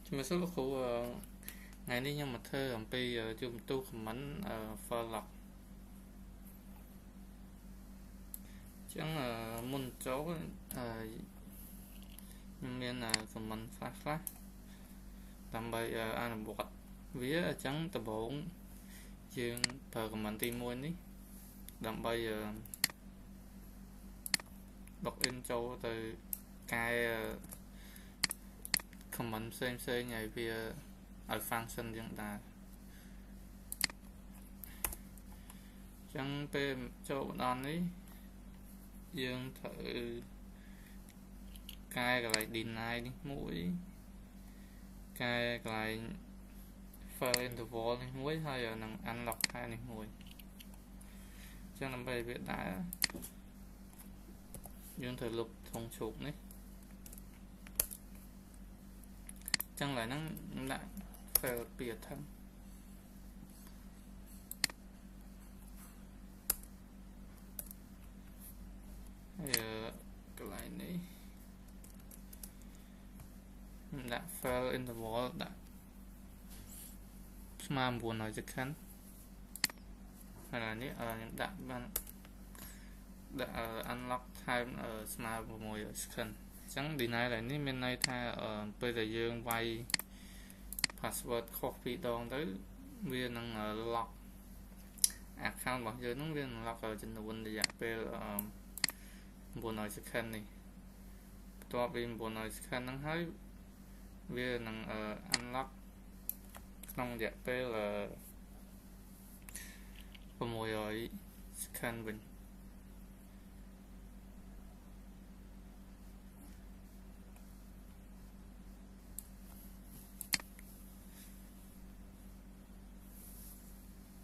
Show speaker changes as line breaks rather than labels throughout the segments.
Chúng mình sẽ có khu ngày nay nhưng mà thơ làm pi chung tu comment phơ lọc chẳng muốn chỗ miền comment phát phát làm bài ăn bọt vía chẳng tập bốn dương thờ comment tìm mua ní làm bài đọc in châu từ cái comment xem ngày vì ở function chẳng ta chẳng pe châu đòn ấy dương thử cái lại deny đi mũi cái lại fill in the wall đi mũi hay là năng unlock hai đi mũi chẳng làm bài việc đã dương thử lục thông chụp đấy chẳng lại năng đã fail biệt thân cái lại này đã fail in the wall đã mà buồn nói chắc chắn hay là ní đã ban đã unlock time ở smart mùi ở scan chẳng đi này lại ní bên này tha bây giờ dương vay password copy đòn tới viên năng lock account bảo giờ nó viên lock ở trên nguồn để giải về buồn nói scan nàyตัวเป็นบุญหน่อยคันนั่งให้เวียนังunlock ក្នុងរយៈពេល600 second វិញ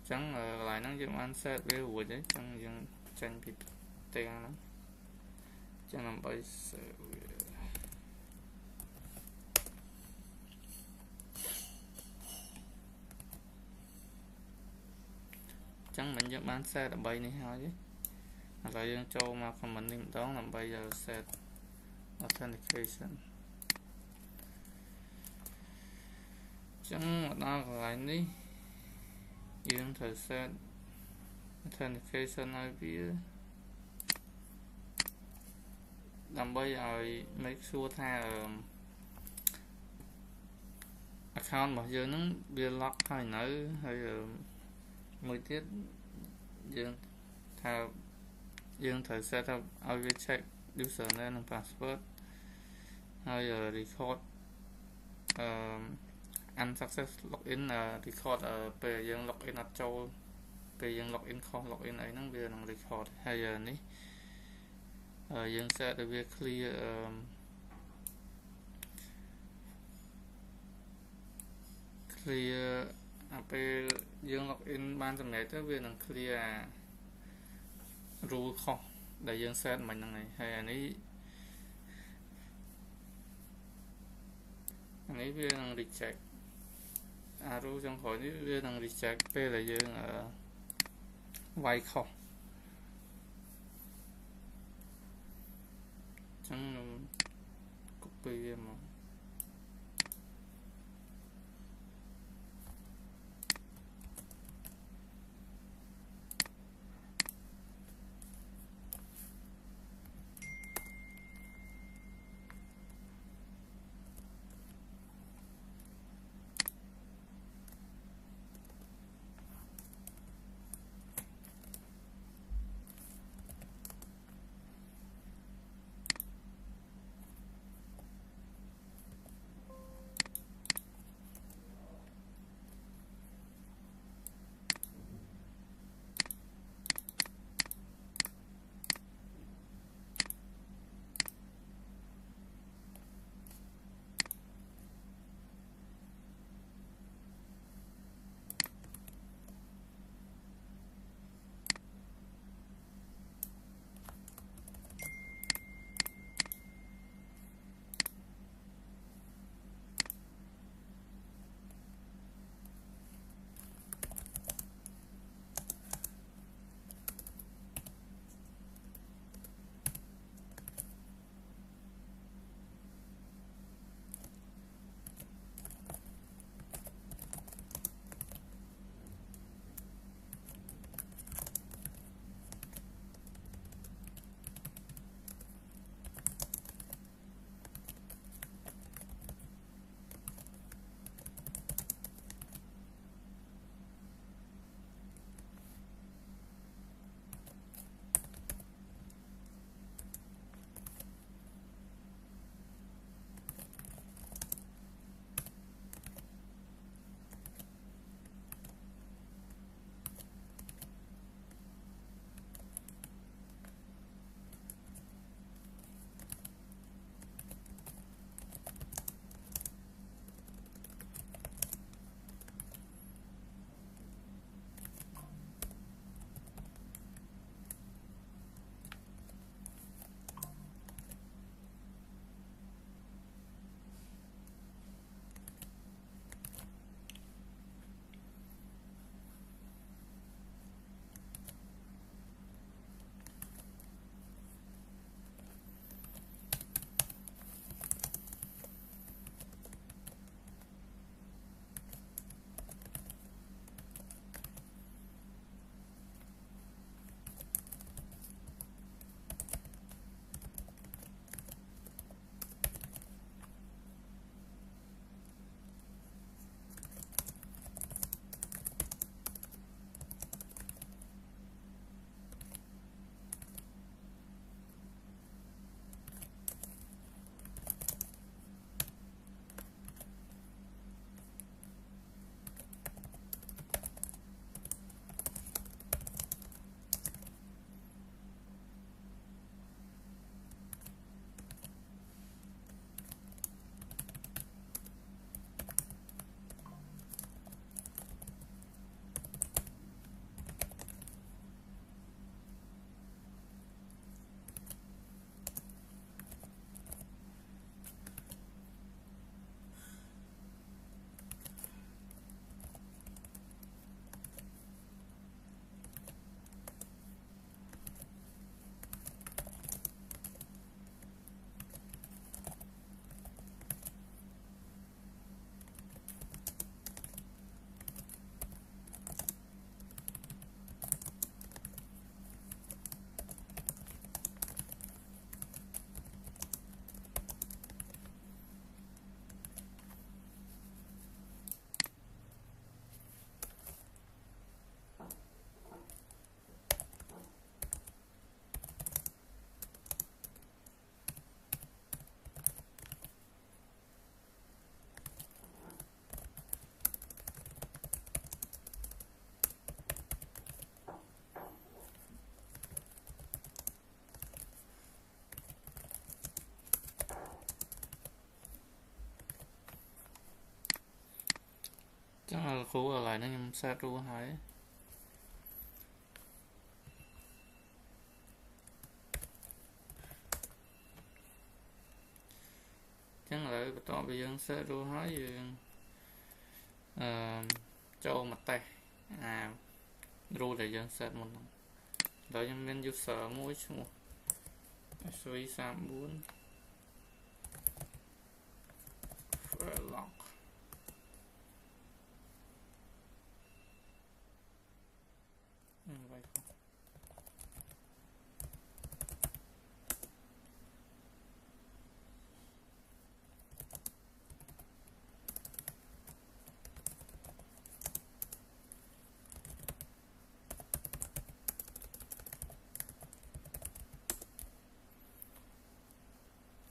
ចឹងកន្លែងហ្នឹងយើងបាន set វារួចហើយចឹងយើងចេញពីទាំងហ្នឹងចឹងដើម្បី set វាចឹងមិនយើងបាន set 13នេះហើយឥឡូវយើងចូលមក comment នេះម្ដងដើម្បី set authentication ចឹងមកដល់កន្លែងនេះយើងត្រូវ set authentication ឲ្យវាដើម្បីឲ្យ make sure ថា account របស់យើងហ្នឹងវា lock ហើយនៅហើយមួយទៀតយើងថាយើងត្រូវ set up ឲ្យវា check username និង password ហើយ record unsuccess login record ពេលយើង login អត់ចូលពេលយើង login ខុស login អីហ្នឹងវានឹង record ហើយនេះយើង set ឲ្យវា clear ពេលយើង login បានចំណេះទៅវានឹង clear rule ខុសដែលយើង set មិញហ្នឹងហើយអានេះវានឹង reject rule ចុងក្រោយនេះវានឹង reject ពេលដែលយើងវាយខុសចឹងខ្ញុំ copy វាមក chẳng là khu ở lại nó nhầm set ru hỏi chẳng là tỏ bây giờ set ru hỏi gì châu mặt tay ru để dân set một đó cho nên user mỗi chung suy sam 4 lock vậy không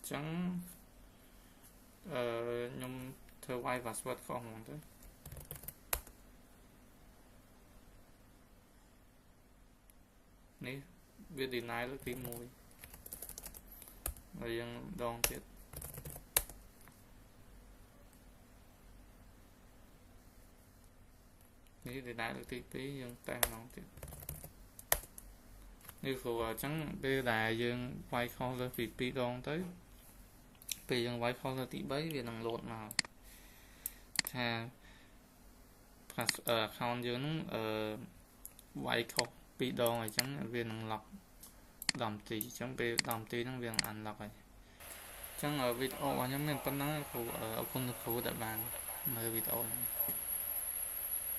chẳng nhung thơ quay và password không tới ní việc deny là tí mùi rồi dân đòn tiết ní deny là tí phí dân tan nóng tiết như phù chẳng bê đà dân quay không lên vì phí đòn tới vì dân quay không lên tí bấy vì năng lộn nào thà account dân quay không bị đo này chẳng viên lọc đầm tì chẳng bị đầm tì nó viên ăn lọc này chẳng ở video nhóm mình có nói ở con khu đại bàn nơi video này